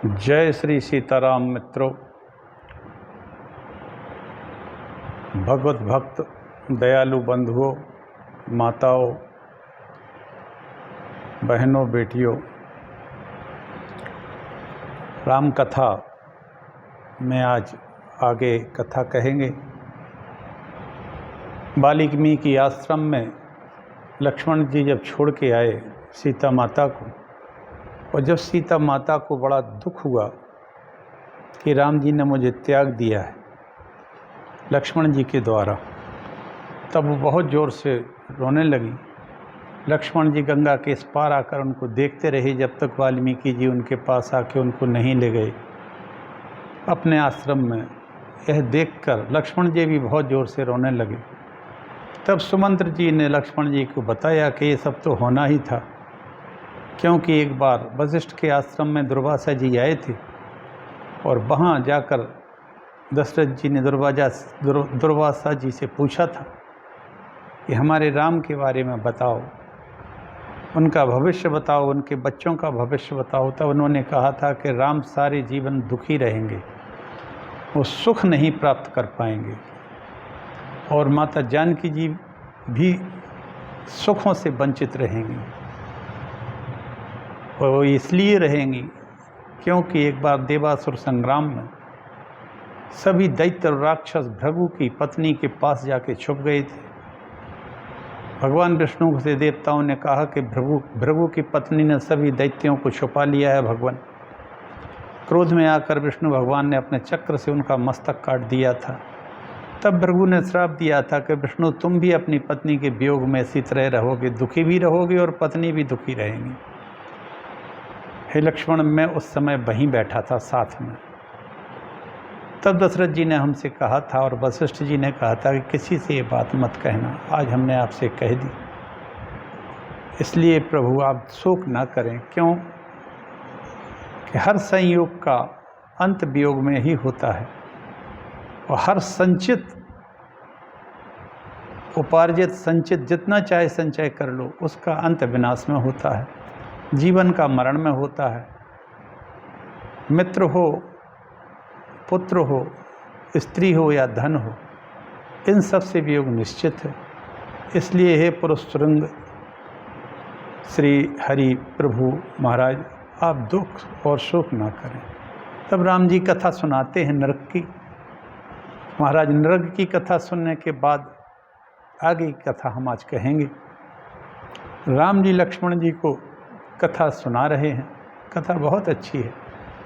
जय श्री सीताराम मित्रों। भगवत भक्त दयालु बंधुओं, माताओं, बहनों, बेटियों, राम कथा में आज आगे कथा कहेंगे। वाल्मीकि आश्रम में लक्ष्मण जी जब छोड़ के आए सीता माता को, और जब सीता माता को बड़ा दुख हुआ कि राम जी ने मुझे त्याग दिया है लक्ष्मण जी के द्वारा, तब वो बहुत ज़ोर से रोने लगी। लक्ष्मण जी गंगा के इस पार आकर उनको देखते रहे जब तक वाल्मीकि जी उनके पास आके उनको नहीं ले गए अपने आश्रम में। यह देखकर लक्ष्मण जी भी बहुत ज़ोर से रोने लगे। तब सुमंत्र जी ने लक्ष्मण जी को बताया कि ये सब तो होना ही था, क्योंकि एक बार वशिष्ठ के आश्रम में दुर्वासा जी आए थे और वहाँ जाकर दशरथ जी ने दुर्वासा जी से पूछा था कि हमारे राम के बारे में बताओ, उनका भविष्य बताओ, उनके बच्चों का भविष्य बताओ। तब उन्होंने कहा था कि राम सारे जीवन दुखी रहेंगे, वो सुख नहीं प्राप्त कर पाएंगे, और माता जानकी जी भी सुखों से वंचित रहेंगी। और वो इसलिए रहेंगी क्योंकि एक बार देवासुर संग्राम में सभी दैत्य और राक्षस भृगु की पत्नी के पास जाके छुप गए थे। भगवान विष्णु से देवताओं ने कहा कि भृगु की पत्नी ने सभी दैत्यों को छुपा लिया है भगवान। क्रोध में आकर विष्णु भगवान ने अपने चक्र से उनका मस्तक काट दिया था। तब भृगु ने श्राप दिया था कि विष्णु तुम भी अपनी पत्नी के वियोग में इसी तरह रहोगे, दुखी भी रहोगे और पत्नी भी दुखी रहेंगी। हे लक्ष्मण, मैं उस समय वहीं बैठा था साथ में। तब दशरथ जी ने हमसे कहा था और वशिष्ठ जी ने कहा था कि किसी से ये बात मत कहना। आज हमने आपसे कह दी, इसलिए प्रभु आप शोक ना करें। क्यों कि हर संयोग का अंत वियोग में ही होता है, और हर संचित उपार्जित संचित जितना चाहे संचय कर लो, उसका अंत विनाश में होता है, जीवन का मरण में होता है। मित्र हो, पुत्र हो, स्त्री हो या धन हो, इन सब से वियोग निश्चित है। इसलिए हे पुरुष तुरंग श्री हरि प्रभु महाराज, आप दुख और शोक ना करें। तब राम जी कथा सुनाते हैं नरक की। महाराज नरक की कथा सुनने के बाद आगे की कथा हम आज कहेंगे। राम जी लक्ष्मण जी को कथा सुना रहे हैं। कथा बहुत अच्छी है,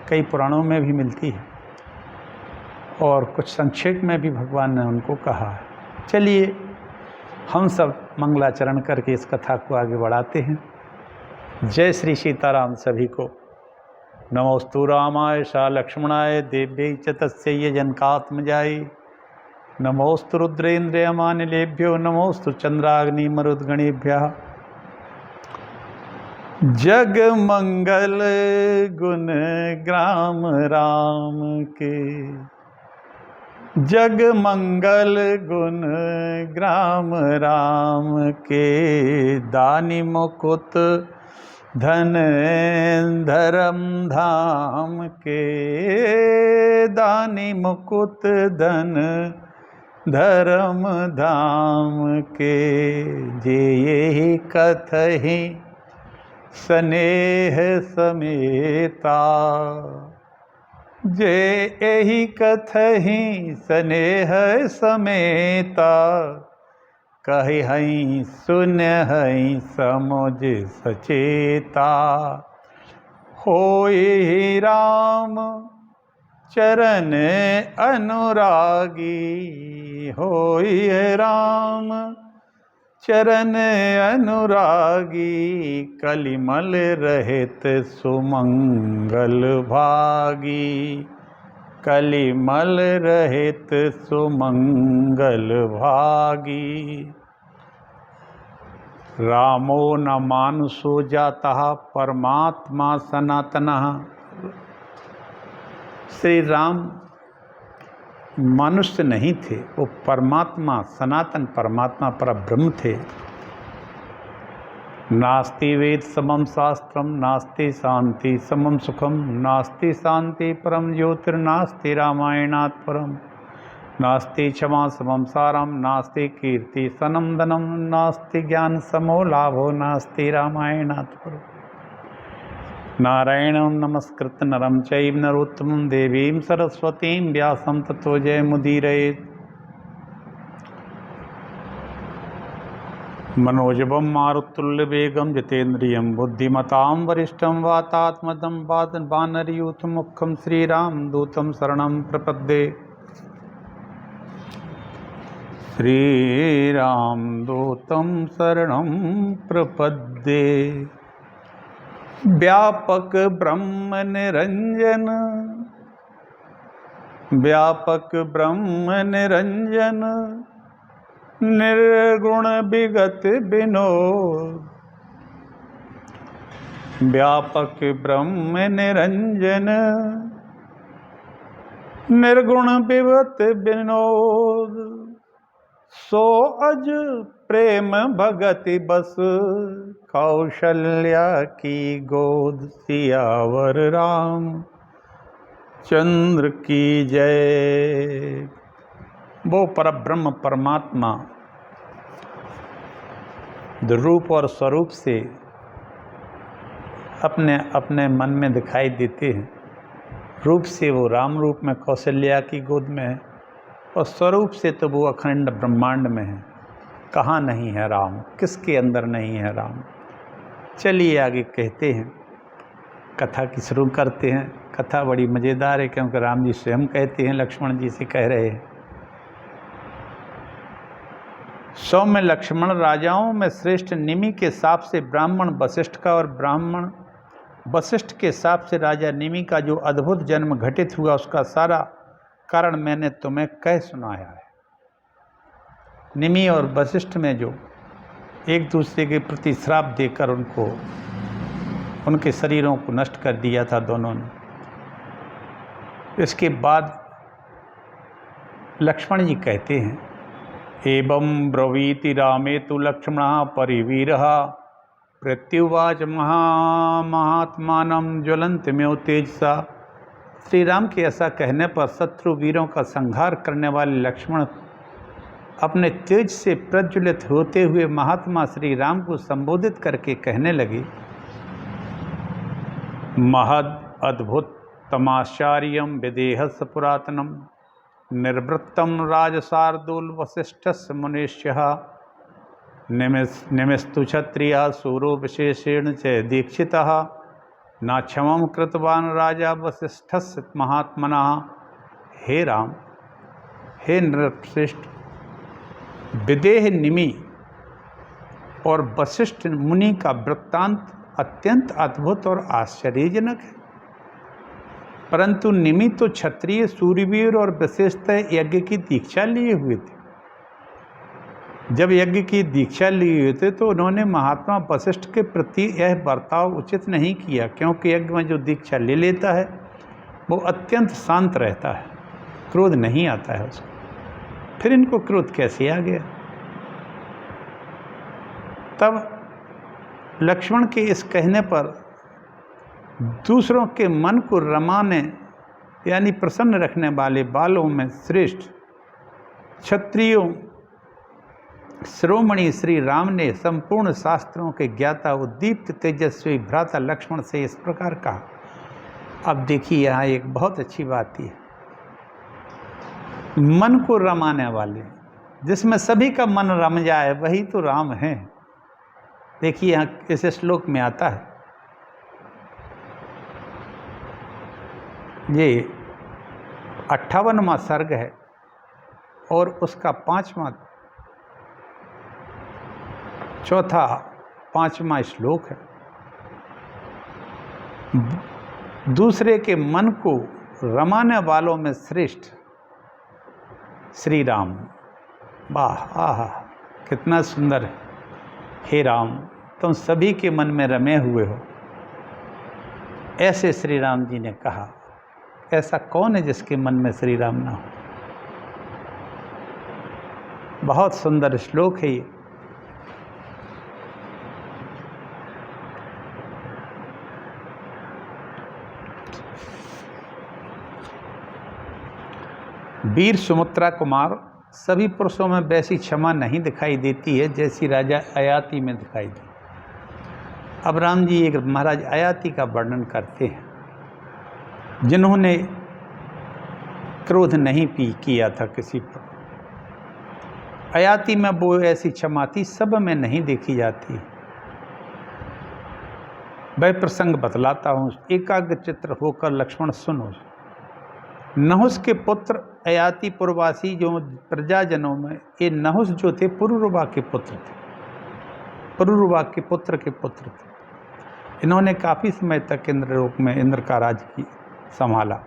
कई पुराणों में भी मिलती है और कुछ संक्षेप में भी भगवान ने उनको कहा है। चलिए हम सब मंगलाचरण करके इस कथा को आगे बढ़ाते हैं। जय श्री सीताराम सभी को। नमोस्तु रामाय सा लक्ष्मणाय देव्यै च तस्यै जनकात्मजायै। नमोस्तु रुद्रेन्द्रियमानिलेभ्यो नमोस्तु चंद्राग्नि मरुद्गणेभ्यः। जग मंगल गुण ग्राम राम के, जग मंगल गुण ग्राम राम के। दानी मुकुट धन धर्म धाम के, दानी मुकुट धन धर्म धाम के। जे यही कथहि स्नेह समेता, जे यही कथहि स्नेह समेता। कहि हई सुन हई समुझ सचेता। होई राम चरण अनुरागी, होई राम चरण अनुरागी। कलिमल रहित सुमंगल भागी, कलिमल रहित सुमंगल भागी। रामो न मानुषो जाता परमात्मा सनातनः। श्री राम मनुष्य नहीं थे, वो परमात्मा, सनातन परमात्मा परब्रह्म थे। नास्ति वेद समम शास्त्रम नास्ति शांति समम सुखम नास्ति शांति परम ज्योतिर्नास्ति रामायणात् परम नास्ति क्षमा समम सारम नास्ति कीर्ति सनम धनम नास्ति ज्ञान समो लाभो नास्ति रामायणात् परम। नारायणं नमस्कृत्य नरं चैव नरोत्तमं देवीं सरस्वतीं व्यासं ततो जयमुदीरयेत्। मनोजवं मारुतुल्यवेगं जितेन्द्रियं बुद्धिमतां वरिष्ठं वातात्मजं वानरयूथमुख्यं श्रीरामदूतं शरणं प्रपद्ये। श्रीरामदूतं शरणं प्रपद्ये। व्यापक ब्रह्म निरंजन व्यापक ब्रह्म निरंजन निर्गुण विगत विनोद। व्यापक ब्रह्म निरंजन निर्गुण विगत विनोद। सो अज प्रेम भगति बस कौशल्या की गोद। सियावर राम चंद्र की जय। वो परब्रह्म परमात्मा रूप और स्वरूप से अपने अपने मन में दिखाई देते हैं। रूप से वो राम रूप में कौशल्या की गोद में है और स्वरूप से तो वो अखंड ब्रह्मांड में है। कहाँ नहीं है राम, किसके अंदर नहीं है राम। चलिए आगे कहते हैं, कथा की शुरू करते हैं। कथा बड़ी मज़ेदार है क्योंकि राम जी स्वयं कहते हैं, लक्ष्मण जी से कह रहे हैं। सौम्य लक्ष्मण राजाओं में श्रेष्ठ निमि के साप से ब्राह्मण वशिष्ठ का और ब्राह्मण वशिष्ठ के साप से राजा निमि का जो अद्भुत जन्म घटित हुआ उसका सारा कारण मैंने तुम्हें कह सुनाया है। निमि और वशिष्ठ में जो एक दूसरे के प्रति श्राप देकर उनको उनके शरीरों को नष्ट कर दिया था दोनों ने। इसके बाद लक्ष्मण जी कहते हैं, एवं ब्रवीति रामे तु लक्ष्मण परिवीरः प्रत्युवाच महात्मानं ज्वलंतमेव तेजसा। श्री राम के ऐसा कहने पर शत्रु वीरों का संहार करने वाले लक्ष्मण अपने तेज से प्रज्वलित होते हुए महात्मा श्री राम को संबोधित करके कहने लगे, महद अद्भुत तमाश्चर्यं विदेहस पुरातनम निर्वृत्तम राजशार्दूल वसिष्ठस्य मुनिष्यः निमिस्तु क्षत्रिया सूरो विशेषेण च दीक्षितः न क्षमं कृतवान राजा वसिष्ठस्य महात्मना। हे राम, हे नृपश्रेष्ठ, विदेह निमि और वशिष्ठ मुनि का वृत्तांत अत्यंत अद्भुत और आश्चर्यजनक है। परंतु निमि तो क्षत्रिय सूरवीर और विशेषतः यज्ञ की दीक्षा लिए हुए थे। जब यज्ञ की दीक्षा लिए हुए थे तो उन्होंने महात्मा वशिष्ठ के प्रति यह बर्ताव उचित नहीं किया, क्योंकि यज्ञ में जो दीक्षा ले लेता है वो अत्यंत शांत रहता है, क्रोध नहीं आता है उसको। फिर इनको क्रोध कैसे आ गया? तब लक्ष्मण के इस कहने पर दूसरों के मन को रमाने यानी प्रसन्न रखने वाले बालों में श्रेष्ठ क्षत्रियों शिरोमणि श्री राम ने संपूर्ण शास्त्रों के ज्ञाता उद्दीप्त तेजस्वी भ्राता लक्ष्मण से इस प्रकार कहा। अब देखिए यहाँ एक बहुत अच्छी बात है, मन को रमाने वाले, जिसमें सभी का मन रम जाए वही तो राम है। देखिए यहाँ इस श्लोक में आता है, ये 58वां सर्ग है और उसका 5वां श्लोक है। दूसरे के मन को रमाने वालों में श्रेष्ठ श्री राम। वाह, आहा, कितना सुंदर है। हे राम, तुम सभी के मन में रमे हुए हो, ऐसे श्री राम जी ने कहा। ऐसा कौन है जिसके मन में श्री राम ना हो? बहुत सुंदर श्लोक है ये। वीर सुमित्रा कुमार सभी पुरुषों में वैसी क्षमा नहीं दिखाई देती है जैसी राजा अयाति में दिखाई दी। अब राम जी एक महाराज अयाति का वर्णन करते हैं जिन्होंने क्रोध नहीं किया था किसी पर। अयाति में वो ऐसी क्षमा थी सब में नहीं देखी जाती। वह प्रसंग बतलाता हूँ, एकाग्र चित्र होकर लक्ष्मण सुनो। नहुस के पुत्र अयाति पुरवासी जो प्रजाजनों में, ये नहुस जो थे पुरुरवा के पुत्र थे, पुरुरवा के पुत्र थे। इन्होंने काफ़ी समय तक इंद्रलोक में इंद्र का राज की संभाला।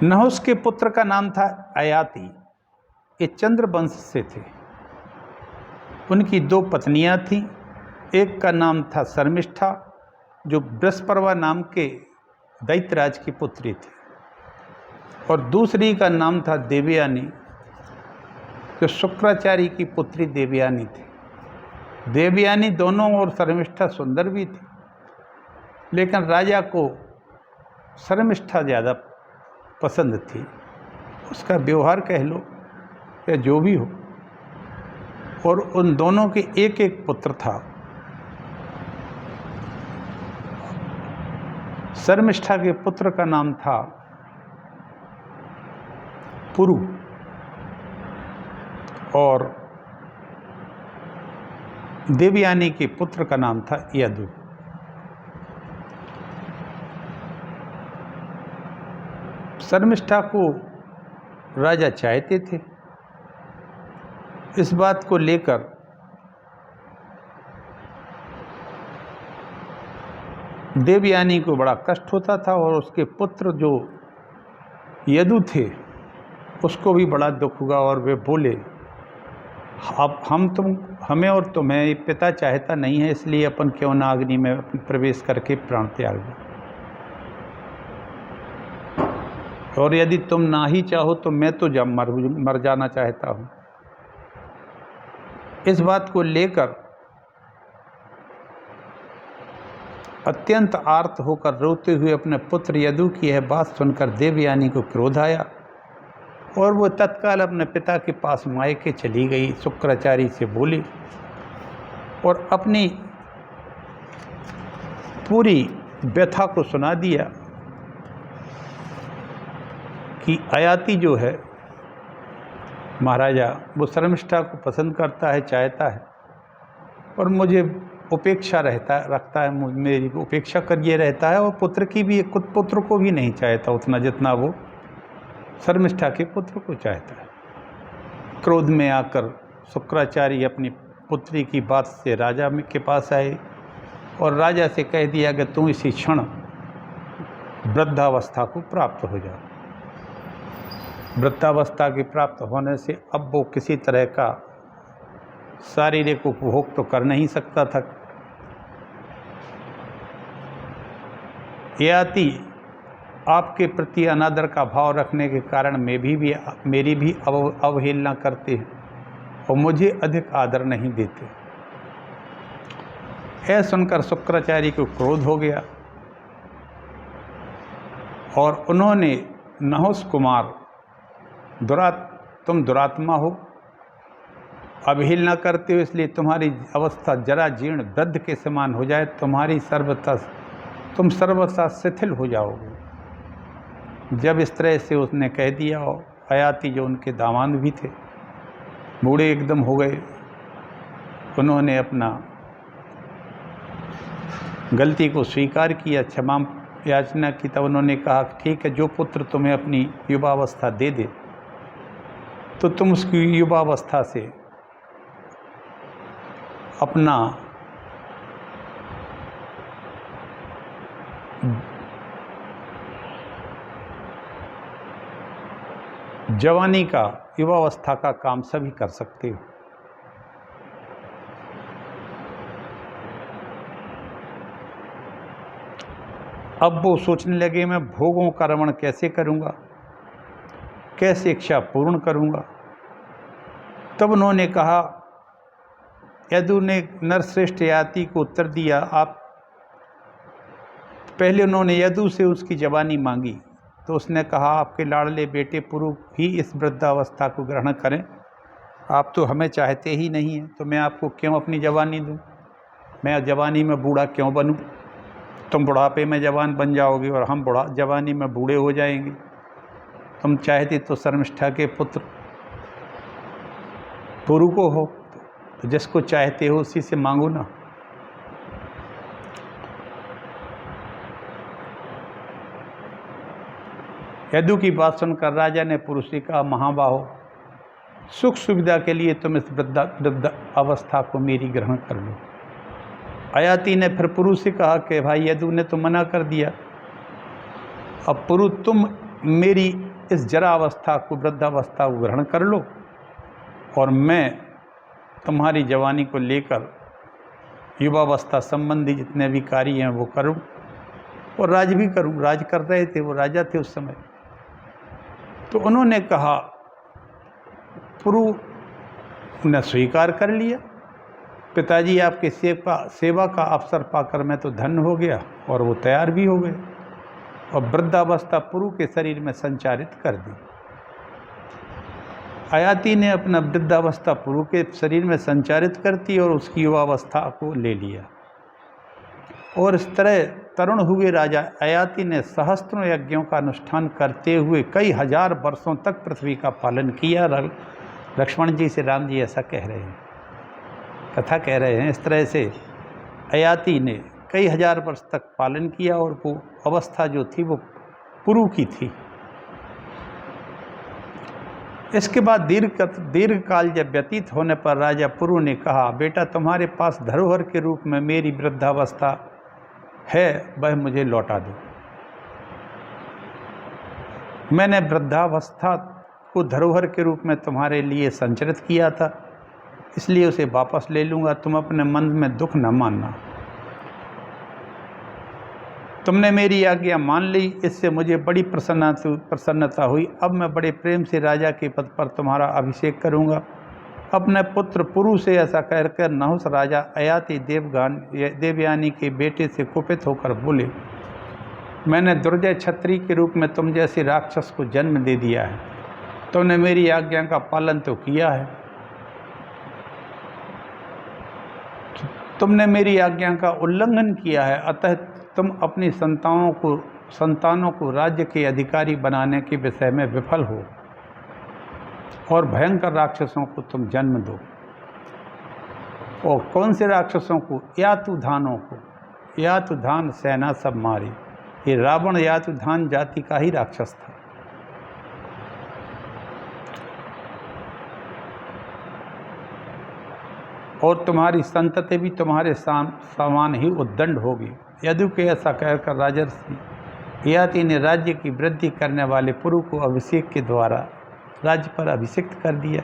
नहुस के पुत्र का नाम था अयाति, ये चंद्र वंश से थे। उनकी 2 पत्नियां थीं। एक का नाम था शर्मिष्ठा जो बृहस्पति नाम के दैत्यराज की पुत्री थी, और दूसरी का नाम था देवयानी जो शुक्राचार्य की पुत्री देवयानी थी। देवयानी दोनों और शर्मिष्ठा सुंदर भी थी, लेकिन राजा को शर्मिष्ठा ज़्यादा पसंद थी। उसका व्यवहार कह लो या जो भी हो, और उन दोनों के एक एक पुत्र था। शर्मिष्ठा के पुत्र का नाम था पुरु और देवयानी के पुत्र का नाम था यदु। शर्मिष्ठा को राजा चाहते थे। इस बात को लेकर देवयानी को बड़ा कष्ट होता था, और उसके पुत्र जो यदु थे उसको भी बड़ा दुख हुआ, और वे बोले अब हमें और तुम्हें पिता चाहता नहीं है, इसलिए अपन क्यों ना अग्नि में प्रवेश करके प्राण त्याग दें, और यदि तुम ना ही चाहो तो मैं तो मर जाना चाहता हूँ। इस बात को लेकर अत्यंत आर्त होकर रोते हुए अपने पुत्र यदु की यह बात सुनकर देवयानी को क्रोध आया, और वो तत्काल अपने पिता के पास मायके चली गई। शुक्राचार्य से बोली और अपनी पूरी व्यथा को सुना दिया कि अयाति जो है महाराजा वो शर्मिष्ठा को पसंद करता है, चाहता है, और मुझे उपेक्षा रखता है, मेरी उपेक्षा करिए रहता है, और पुत्र की भी पुत्र को भी नहीं चाहता उतना जितना वो शर्मिष्ठा के पुत्र को चाहता है। क्रोध में आकर शुक्राचार्य अपनी पुत्री की बात से राजा के पास आए और राजा से कह दिया कि तुम इसी क्षण वृद्धावस्था को प्राप्त हो जाओ। वृद्धावस्था के प्राप्त होने से अब वो किसी तरह का शारीरिक उपभोग तो कर नहीं सकता था। यदि आपके प्रति अनादर का भाव रखने के कारण मेरी भी अवहेलना करते हैं और मुझे अधिक आदर नहीं देते। यह सुनकर शुक्राचार्य को क्रोध हो गया और उन्होंने नहुस कुमार तुम दुरात्मा हो, अवहेलना करते हो, इसलिए तुम्हारी अवस्था जरा जीर्ण वृद्ध के समान हो जाए, तुम सर्वथा शिथिल हो जाओगे। जब इस तरह से उसने कह दिया, और अयाति जो उनके दामाद भी थे बूढ़े एकदम हो गए, उन्होंने अपना गलती को स्वीकार किया, क्षमा याचना की। तब उन्होंने कहा ठीक है, जो पुत्र तुम्हें अपनी युवावस्था दे दे तो तुम उसकी युवावस्था से अपना जवानी का, युवावस्था का काम सभी कर सकते हो। अब वो सोचने लगे मैं भोगों का रमण कैसे करूँगा, कैसे इच्छा पूर्ण करूँगा। तब उन्होंने कहा, यदु ने नरश्रेष्ठ ययाति को उत्तर दिया, आप पहले उन्होंने यदु से उसकी जवानी मांगी तो उसने कहा आपके लाडले बेटे पुरु ही इस वृद्धावस्था को ग्रहण करें, आप तो हमें चाहते ही नहीं हैं, तो मैं आपको क्यों अपनी जवानी दूं? मैं जवानी में बूढ़ा क्यों बनूं? तुम बुढ़ापे में जवान बन जाओगे और हम जवानी में बूढ़े हो जाएंगे। तुम चाहते तो शर्मिष्ठा के पुत्र पुरु को हो, तो जिसको चाहते हो उसी से मांगो ना। यदु की बात सुनकर राजा ने पुरु से कहा, महाबाहो, सुख सुविधा के लिए तुम इस वृद्ध अवस्था को मेरी ग्रहण कर लो। अयाति ने फिर पुरु से कहा कि भाई यदु ने तो मना कर दिया, अब पुरु तुम मेरी इस जरावस्था को, वृद्धावस्था को ग्रहण कर लो और मैं तुम्हारी जवानी को लेकर युवावस्था संबंधी जितने भी कार्य हैं वो करूं और राज भी करूं। राज कर रहे थे, वो राजा थे उस समय। तो उन्होंने कहा, पुरु ने स्वीकार कर लिया, पिताजी आपके सेवा का अवसर पाकर मैं तो धन्य हो गया, और वो तैयार भी हो गए और वृद्धावस्था पुरु के शरीर में संचारित कर दी। अयाति ने अपना वृद्धावस्था पुरु के शरीर में संचारित कर दी और उसकी युवावस्था को ले लिया। और इस तरह तरुण हुए राजा अयाति ने सहस्त्रों यज्ञों का अनुष्ठान करते हुए कई हजार वर्षों तक पृथ्वी का पालन किया। लक्ष्मण जी से राम जी ऐसा कह रहे हैं, कथा कह रहे हैं। इस तरह से अयाति ने कई हजार वर्ष तक पालन किया और वो अवस्था जो थी वो पुरु की थी। इसके बाद दीर्घ काल जब व्यतीत होने पर राजा पुरु ने कहा, बेटा तुम्हारे पास धरोहर के रूप में मेरी वृद्धावस्था है, वह मुझे लौटा दो। मैंने वृद्धावस्था को धरोहर के रूप में तुम्हारे लिए संचरित किया था, इसलिए उसे वापस ले लूँगा। तुम अपने मन में दुख न मानना। तुमने मेरी आज्ञा मान ली, इससे मुझे बड़ी प्रसन्नता हुई। अब मैं बड़े प्रेम से राजा के पद पर तुम्हारा अभिषेक करूँगा। अपने पुत्र पुरु से ऐसा कहकर नहुस राजा अयाति देवयानी के बेटे से कुपित होकर बोले, मैंने दुर्जय क्षत्रिय के रूप में तुम जैसे राक्षस को जन्म दे दिया है। तुमने मेरी आज्ञा का पालन तो किया है, तुमने मेरी आज्ञा का उल्लंघन किया है, अतः तुम अपनी संतानों को राज्य के अधिकारी बनाने के विषय में विफल हो और भयंकर राक्षसों को तुम जन्म दो। और कौन से राक्षसों को? यातुधानों को। यातुधान सेना सब मारी। ये रावण यातुधान जाति का ही राक्षस था। और तुम्हारी संतति भी तुम्हारे समान ही उद्दंड होगी। यदु के ऐसा कहकर राजर्षि ययाति ने राज्य की वृद्धि करने वाले पुरु को अभिषेक के द्वारा राज्य पर अभिषिक्त कर दिया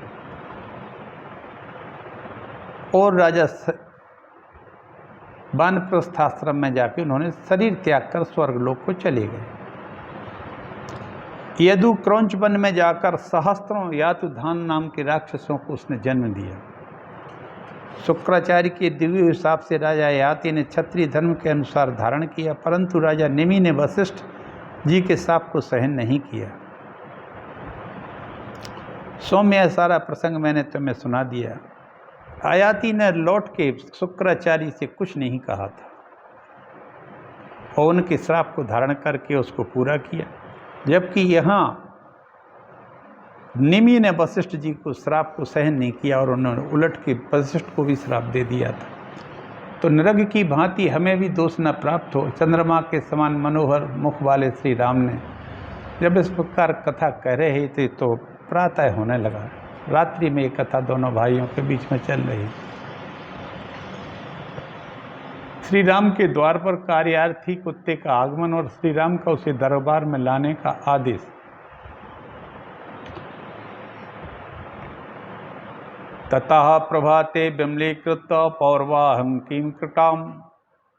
और राजा वानप्रस्थाश्रम में जाकर उन्होंने शरीर त्याग कर स्वर्गलोक को चले गए। यदु क्रौंच वन में जाकर सहस्त्रों यातुधान नाम के राक्षसों को उसने जन्म दिया। शुक्राचार्य के दिव्य हिसाब से राजा ययाति ने क्षत्रिय धर्म के अनुसार धारण किया, परंतु राजा निमि ने वशिष्ठ जी के शाप को सहन नहीं किया। सौम्य सारा प्रसंग मैंने तुम्हें सुना दिया। अयाति ने लौट के शुक्राचार्य से कुछ नहीं कहा था और उनके श्राप को धारण करके उसको पूरा किया, जबकि यहाँ निमि ने वशिष्ठ जी को श्राप को सहन नहीं किया और उन्होंने उलट के वशिष्ठ को भी श्राप दे दिया था। तो नरक की भांति हमें भी दोष न प्राप्त हो। चंद्रमा के समान मनोहर मुख वाले श्री राम ने जब इस प्रकार कथा कह रहे थे तो प्रातः होने लगा। रात्रि में ये कथा दोनों भाइयों के बीच में चल रही। श्री राम के द्वार पर कार्यार्थी कुत्ते का आगमन और श्री राम का उसे दरबार में लाने का आदेश। ततः प्रभाते विमलीकृत पौर्वाहं किं कृतां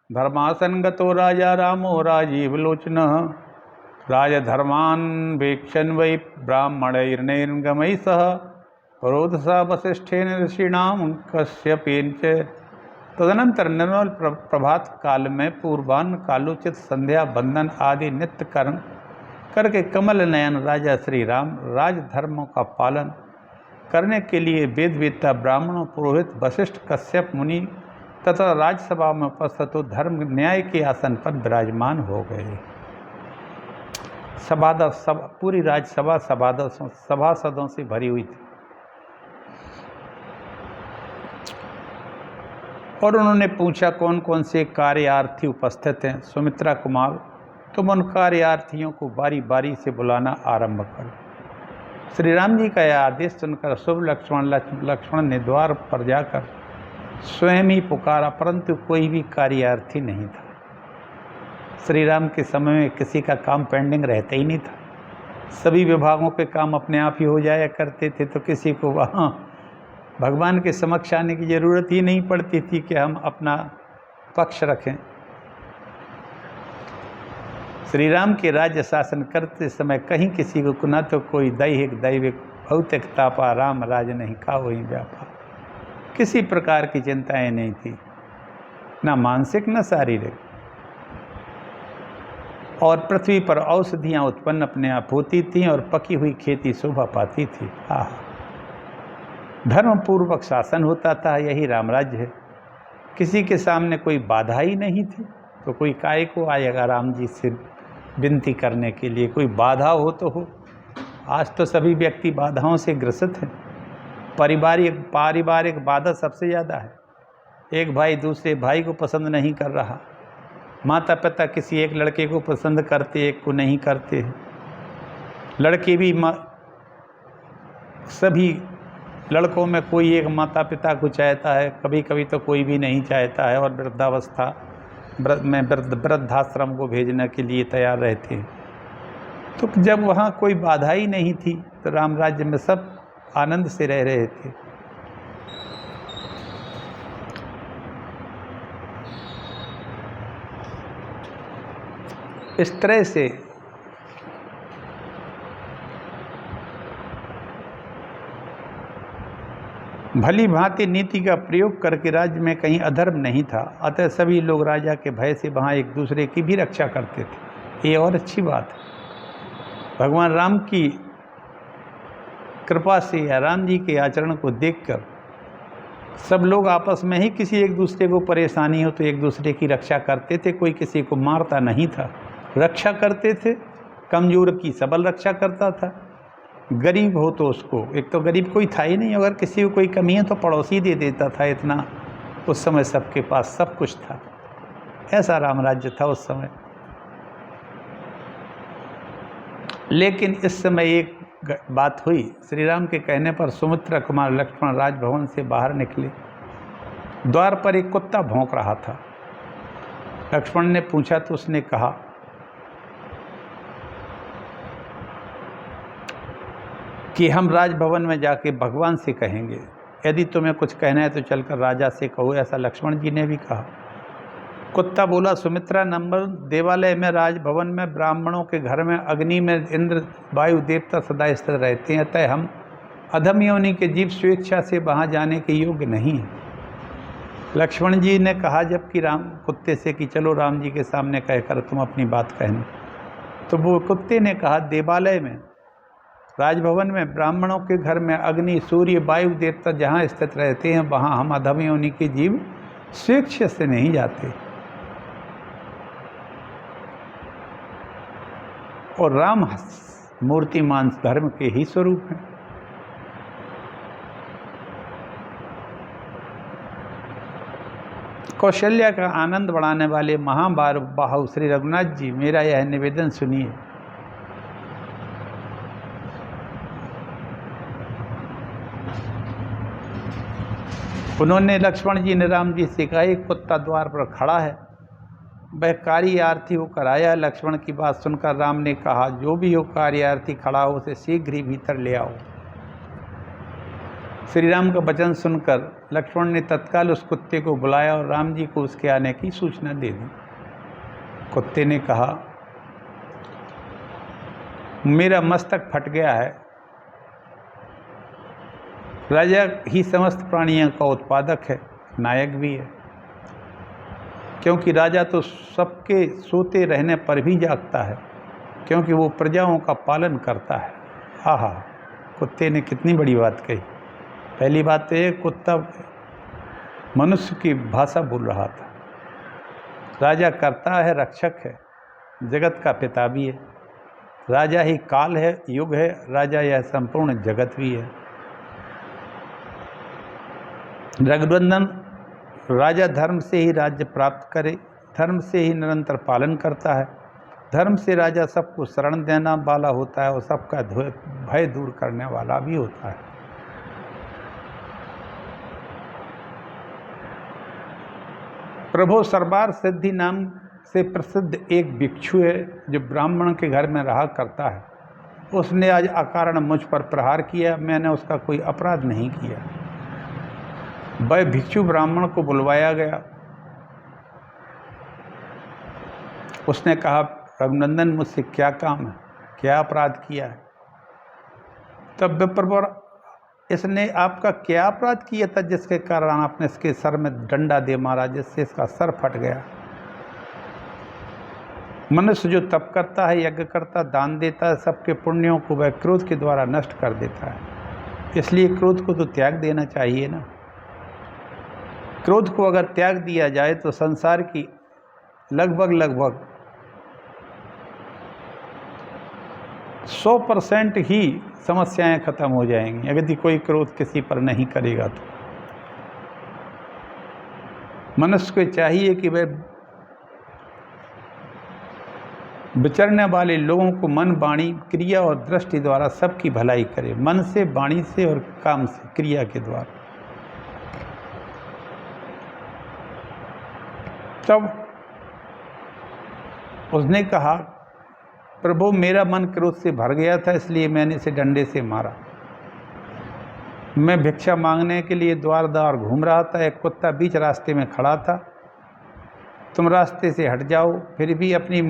धर्मासनगतो राजा रामो राजीवलोचनः राजधर्मान् वीक्षन् वै ब्राह्मणैर्नैर्गमैः सह रोदसा वसिष्ठेन ऋषीणां कश्यपेन च। तदनंतर निर्मल प्रभात काल में पूर्वान्न कालोचित संध्या बंदन आदि नित्य कर्म करके कमल नयन राजा श्री राम राजधर्मों का पालन करने के लिए वेद वेत्ता ब्राह्मणों, पुरोहित, वशिष्ठ, कश्यप मुनि तथा राज्यसभा में उपस्थित धर्म न्याय के आसन पर विराजमान हो गए। पूरी राज्यसभा सभासदों से भरी हुई थी और उन्होंने पूछा कौन कौन से कार्यार्थी उपस्थित हैं। सुमित्रा कुमार, तुम उन कार्यार्थियों को बारी बारी से बुलाना आरंभ करो। श्री राम जी का यह आदेश सुनकर शुभ लक्ष्मण ने द्वार पर जाकर स्वयं ही पुकारा, परंतु कोई भी कार्यार्थी नहीं था। श्री राम के समय में किसी का काम पेंडिंग रहता ही नहीं था, सभी विभागों के काम अपने आप ही हो जाया करते थे, तो किसी को वहाँ भगवान के समक्ष आने की ज़रूरत ही नहीं पड़ती थी कि हम अपना पक्ष रखें। श्री राम के राज्य शासन करते समय कहीं किसी को न तो कोई दैविक भौतिक तापा, राम राज नहीं का वही व्यापा, किसी प्रकार की चिंताएं नहीं थी, न मानसिक न शारीरिक। और पृथ्वी पर औषधियाँ उत्पन्न अपने आप होती थीं और पकी हुई खेती शोभा पाती थी। धर्मपूर्वक शासन होता था, यही रामराज्य है। किसी के सामने कोई बाधा ही नहीं थी, तो कोई काय को आएगा राम जी से विनती करने के लिए। कोई बाधा हो तो हो, आज तो सभी व्यक्ति बाधाओं से ग्रसित हैं। पारिवारिक बाधा सबसे ज़्यादा है। एक भाई दूसरे भाई को पसंद नहीं कर रहा, माता पिता किसी एक लड़के को पसंद करते, एक को नहीं करते। लड़के भी सभी लड़कों में कोई एक माता पिता को चाहता है, कभी कभी तो कोई भी नहीं चाहता है, और वृद्धावस्था में वृद्धाश्रम को भेजने के लिए तैयार रहते हैं। तो जब वहाँ कोई बाधा ही नहीं थी तो राम राज्य में सब आनंद से रह रहे थे। इस तरह से भली भांति नीति का प्रयोग करके राज्य में कहीं अधर्म नहीं था, अतः सभी लोग राजा के भय से वहाँ एक दूसरे की भी रक्षा करते थे। ये और अच्छी बात है। भगवान राम की कृपा से या राम जी के आचरण को देखकर सब लोग आपस में ही किसी एक दूसरे को परेशानी हो तो एक दूसरे की रक्षा करते थे। कोई किसी को मारता नहीं था, रक्षा करते थे। कमज़ोर की सबल रक्षा करता था, गरीब हो तो उसको, एक तो गरीब कोई था ही नहीं, अगर किसी को कोई कमी है तो पड़ोसी दे देता था। इतना उस समय सबके पास सब कुछ था, ऐसा राम राज्य था उस समय। लेकिन इस समय एक बात हुई। श्री राम के कहने पर सुमित्रा कुमार लक्ष्मण राजभवन से बाहर निकले। द्वार पर एक कुत्ता भौंक रहा था। लक्ष्मण ने पूछा तो उसने कहा कि हम राजभवन में जाके भगवान से कहेंगे, यदि तुम्हें कुछ कहना है तो चलकर राजा से कहो। ऐसा लक्ष्मण जी ने भी कहा। कुत्ता बोला, सुमित्रा नंबर देवालय में, राजभवन में, ब्राह्मणों के घर में, अग्नि में इंद्र वायु देवता सदा स्थिर रहते हैं, अतः हम अधम योनि के जीव स्वेच्छा से वहाँ जाने के योग्य नहीं हैं। लक्ष्मण जी ने कहा जबकि राम कुत्ते से कि चलो राम जी के सामने कहकर तुम अपनी बात कहना। तो वो कुत्ते ने कहा, देवालय में, राजभवन में, ब्राह्मणों के घर में, अग्नि सूर्य वायु देवता जहाँ स्थित रहते हैं वहाँ हम अधम योनि के जीव स्वेच्छा से नहीं जाते। और राम मूर्तिमान धर्म के ही स्वरूप हैं। कौशल्या का आनंद बढ़ाने वाले महाबाहु श्री रघुनाथ जी, मेरा यह निवेदन सुनिए। उन्होंने लक्ष्मण जी ने राम जी से कहा, एक कुत्ता द्वार पर खड़ा है, वह कार्यार्थी होकर आया। लक्ष्मण की बात सुनकर राम ने कहा, जो भी हो कार्यार्थी खड़ा हो उसे शीघ्र ही भीतर ले आओ। श्री राम का वचन सुनकर लक्ष्मण ने तत्काल उस कुत्ते को बुलाया और राम जी को उसके आने की सूचना दे दी। कुत्ते ने कहा, मेरा मस्तक फट गया है। राजा ही समस्त प्राणियों का उत्पादक है, नायक भी है, क्योंकि राजा तो सबके सोते रहने पर भी जागता है। क्योंकि वो प्रजाओं का पालन करता है। आहा, कुत्ते ने कितनी बड़ी बात कही। पहली बात तो ये, कुत्ता मनुष्य की भाषा बोल रहा था। राजा करता है, रक्षक है, जगत का पिता भी है। राजा ही काल है, युग है, राजा यह संपूर्ण जगत भी है। रघुनंदन राजा धर्म से ही राज्य प्राप्त करे, धर्म से ही निरंतर पालन करता है। धर्म से राजा सबको शरण देना वाला होता है और सबका भय दूर करने वाला भी होता है। प्रभु सरबार सिद्धि नाम से प्रसिद्ध एक भिक्षु है जो ब्राह्मण के घर में रहा करता है। उसने आज अकारण मुझ पर प्रहार किया। मैंने उसका कोई अपराध नहीं किया। वह भिक्षु ब्राह्मण को बुलवाया गया। उसने कहा, रघुनंदन मुझसे क्या काम है, क्या अपराध किया है? तब विप्रवर, इसने आपका क्या अपराध किया था जिसके कारण आपने इसके सर में डंडा दे मारा, जिससे इसका सर फट गया? मनुष्य जो तप करता है, यज्ञ करता, दान देता है, सबके पुण्यों को वह क्रोध के द्वारा नष्ट कर देता है। इसलिए क्रोध को तो त्याग देना चाहिए ना। क्रोध को अगर त्याग दिया जाए तो संसार की लगभग 100% ही समस्याएं खत्म हो जाएंगी यदि कोई क्रोध किसी पर नहीं करेगा तो। मनुष्य को चाहिए कि वह विचरने वाले लोगों को मन, वाणी, क्रिया और दृष्टि द्वारा सबकी भलाई करे। मन से, वाणी से और काम से, क्रिया के द्वारा। तब उसने कहा, प्रभु मेरा मन क्रोध से भर गया था, इसलिए मैंने इसे डंडे से मारा। मैं भिक्षा मांगने के लिए द्वार द्वार घूम रहा था, एक कुत्ता बीच रास्ते में खड़ा था। तुम रास्ते से हट जाओ, फिर भी अपनी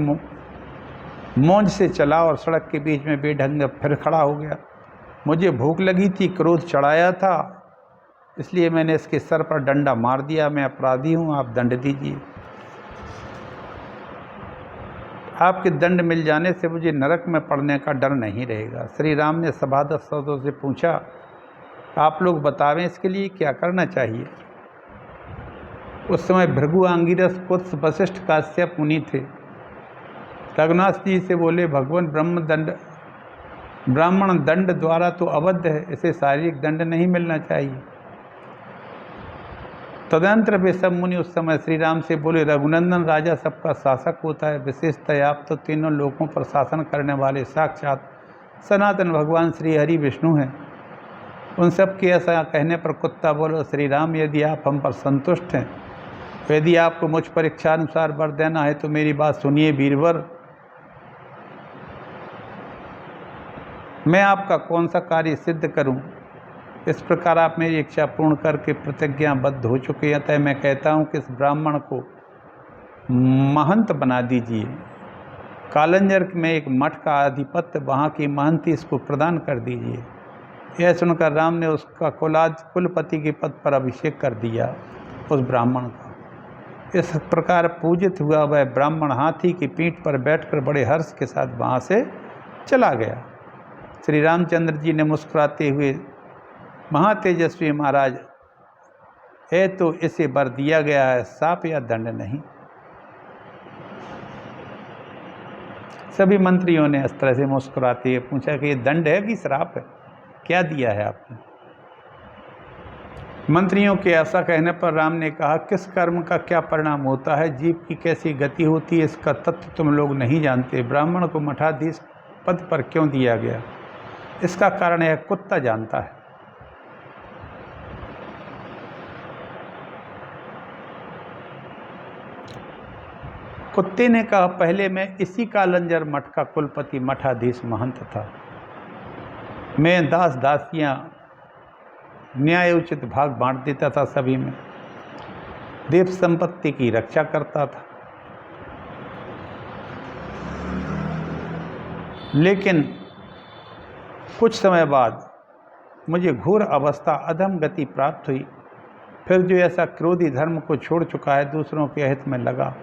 मौज से चला और सड़क के बीच में बेढंग फिर खड़ा हो गया। मुझे भूख लगी थी, क्रोध चढ़ाया था, इसलिए मैंने इसके सर पर डंडा मार दिया। मैं अपराधी हूँ, आप दंड दीजिए। आपके दंड मिल जाने से मुझे नरक में पड़ने का डर नहीं रहेगा। श्री राम ने सभासदों से पूछा, आप लोग बतावें इसके लिए क्या करना चाहिए? उस समय भृगु, अंगिरस, कुत्स, वशिष्ठ, काश्यप मुनि थे। रघुनाथ जी से बोले, भगवान ब्राह्मण दंड द्वारा तो अबद्ध है, इसे शारीरिक दंड नहीं मिलना चाहिए। तदंतर वे सब मुनि उस समय श्री राम से बोले, रघुनंदन राजा सबका शासक होता है, विशेषतः आप तो तीनों लोकों पर शासन करने वाले साक्षात सनातन भगवान श्री हरि विष्णु हैं। उन सब के ऐसा कहने पर कुत्ता बोलो, श्री राम यदि आप हम पर संतुष्ट हैं, यदि आपको मुझ पर इच्छानुसार वर देना है तो मेरी बात सुनिए वीरवर। मैं आपका कौन सा कार्य सिद्ध करूं? इस प्रकार आप मेरी इच्छा पूर्ण करके प्रतिज्ञाबद्ध हो चुके हैं, अतः मैं कहता हूं कि इस ब्राह्मण को महंत बना दीजिए। कालंजर में एक मठ का आधिपत्य, वहाँ की महंती इसको प्रदान कर दीजिए। यह सुनकर राम ने उसका कुलपति के पद पर अभिषेक कर दिया उस ब्राह्मण का। इस प्रकार पूजित हुआ वह ब्राह्मण हाथी की पीठ पर बैठकर बड़े हर्ष के साथ वहाँ से चला गया। श्री रामचंद्र जी ने मुस्कुराते हुए, महातेजस्वी महाराज, है तो इसे वर दिया गया है, शाप या दंड नहीं। सभी मंत्रियों ने इस तरह से मुस्कुराते हुए पूछा कि ये दंड है कि श्राप है, क्या दिया है आपने? मंत्रियों के ऐसा कहने पर राम ने कहा, किस कर्म का क्या परिणाम होता है, जीव की कैसी गति होती है, इसका तत्व तुम लोग नहीं जानते। ब्राह्मण को मठाधीश पद पर क्यों दिया गया, इसका कारण यह कुत्ता जानता है। कुत्ते ने कहा, पहले मैं इसी कालंजर मठ का कुलपति, मठाधीश, महंत था। मैं दास दासियां न्याय उचित भाग बांट देता था सभी में, देव संपत्ति की रक्षा करता था। लेकिन कुछ समय बाद मुझे घोर अवस्था, अधम गति प्राप्त हुई। फिर जो ऐसा क्रोधी धर्म को छोड़ चुका है, दूसरों के हित में लगा,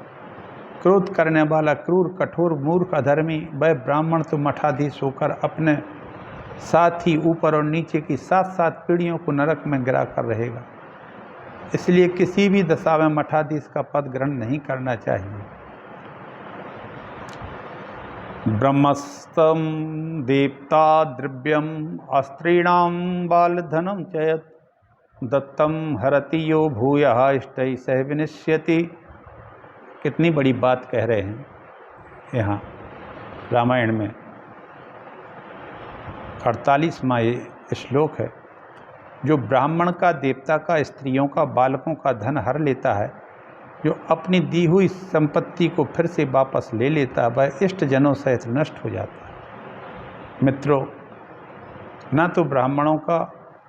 क्रोध करने वाला क्रूर कठोर मूर्ख अधर्मी वह ब्राह्मण तो मठाधीश होकर अपने साथ ही ऊपर और नीचे की 7 पीढ़ियों को नरक में गिरा कर रहेगा। इसलिए किसी भी दशा में मठाधीश का पद ग्रहण नहीं करना चाहिए। ब्रह्मस्तम देवता द्रव्यम अस्त्रीणाम बालधनम चयत दत्तम हरति यो भूयः इष्टै सह विनिश्यति। कितनी बड़ी बात कह रहे हैं यहाँ रामायण में। 48वां ये श्लोक है। जो ब्राह्मण का, देवता का, स्त्रियों का, बालकों का धन हर लेता है, जो अपनी दी हुई संपत्ति को फिर से वापस ले लेता है, वह इष्ट जनों सहित नष्ट हो जाता है। मित्रों, ना तो ब्राह्मणों का,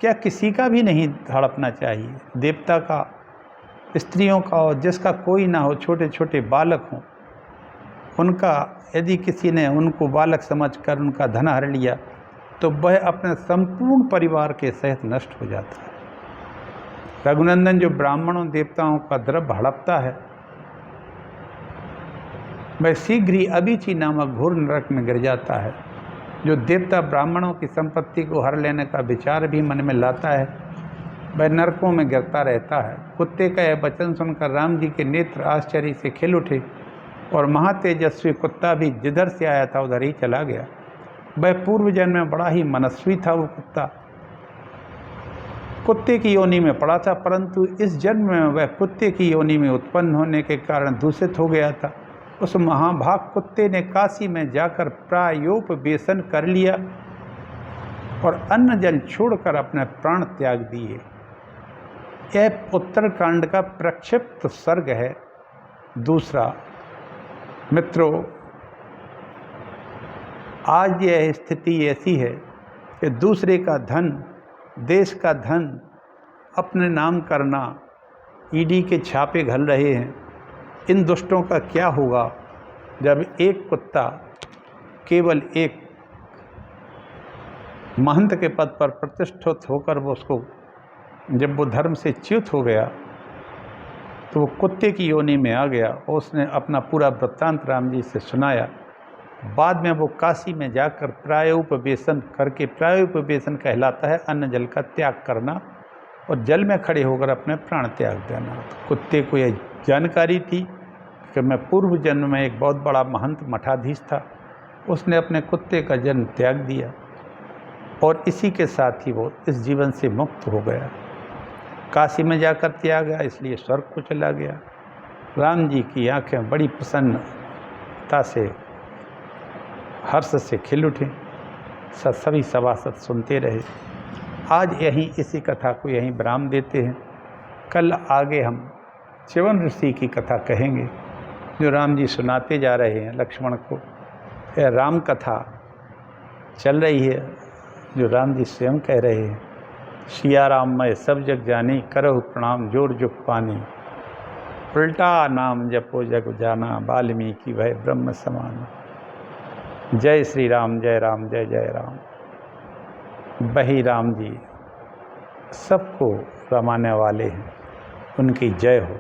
क्या किसी का भी नहीं हड़पना चाहिए, देवता का, स्त्रियों का, और जिसका कोई ना हो, छोटे छोटे बालक हों, उनका यदि किसी ने उनको बालक समझकर उनका धन हर लिया तो वह अपने संपूर्ण परिवार के सहित नष्ट हो जाता है। रघुनंदन जो ब्राह्मणों देवताओं का द्रव्य हड़पता है, वह शीघ्र ही अबीची नामक घोर नरक में गिर जाता है। जो देवता ब्राह्मणों की संपत्ति को हर लेने का विचार भी मन में लाता है, वह नरकों में गिरता रहता है। कुत्ते का यह वचन सुनकर राम जी के नेत्र आश्चर्य से खिल उठे और महातेजस्वी कुत्ता भी जिधर से आया था उधर ही चला गया। वह पूर्व जन्म में बड़ा ही मनस्वी था। वो कुत्ता कुत्ते की योनि में पड़ा था, परंतु इस जन्म में वह कुत्ते की योनि में उत्पन्न होने के कारण दूषित हो गया था। उस महाभाग कुत्ते ने काशी में जाकर प्रायोपवेशन कर लिया और अन्न जल छोड़कर अपने प्राण त्याग दिए। यह उत्तरकांड का प्रक्षिप्त सर्ग है। दूसरा, मित्रों, आज यह स्थिति ऐसी है कि दूसरे का धन, देश का धन अपने नाम करना, ईडी के छापे घल रहे हैं। इन दुष्टों का क्या होगा जब एक कुत्ता केवल एक महंत के पद पर प्रतिष्ठित होकर वो उसको, जब वो धर्म से च्युत हो गया तो वो कुत्ते की योनि में आ गया और उसने अपना पूरा वृत्तांत राम जी से सुनाया। बाद में वो काशी में जाकर प्रायोपवेशन करके, प्रायोपवेशन कहलाता है अन्न जल का त्याग करना और जल में खड़े होकर अपने प्राण त्याग देना। तो कुत्ते को यह जानकारी थी कि मैं पूर्व जन्म में एक बहुत बड़ा महंत मठाधीश था। उसने अपने कुत्ते का जन्म त्याग दिया और इसी के साथ ही वो इस जीवन से मुक्त हो गया। काशी में जाकर त्याग गया, इसलिए स्वर्ग को चला गया। राम जी की आंखें बड़ी प्रसन्नता से, हर्ष से खिल उठे। सभी सभासद सुनते रहे। आज यहीं इसी कथा को यहीं विराम देते हैं। कल आगे हम च्यवन ऋषि की कथा कहेंगे जो राम जी सुनाते जा रहे हैं लक्ष्मण को। यह राम कथा चल रही है जो राम जी स्वयं कह रहे हैं। सिया राम मैं सब जग जानी, करहु प्रणाम जोर जुग पानी। उल्टा नाम जपो जग जाना, वाल्मीकि भय ब्रह्म समान। जय श्री राम, जय राम, जय जय राम। वही राम जी सबको रमाने वाले हैं, उनकी जय हो।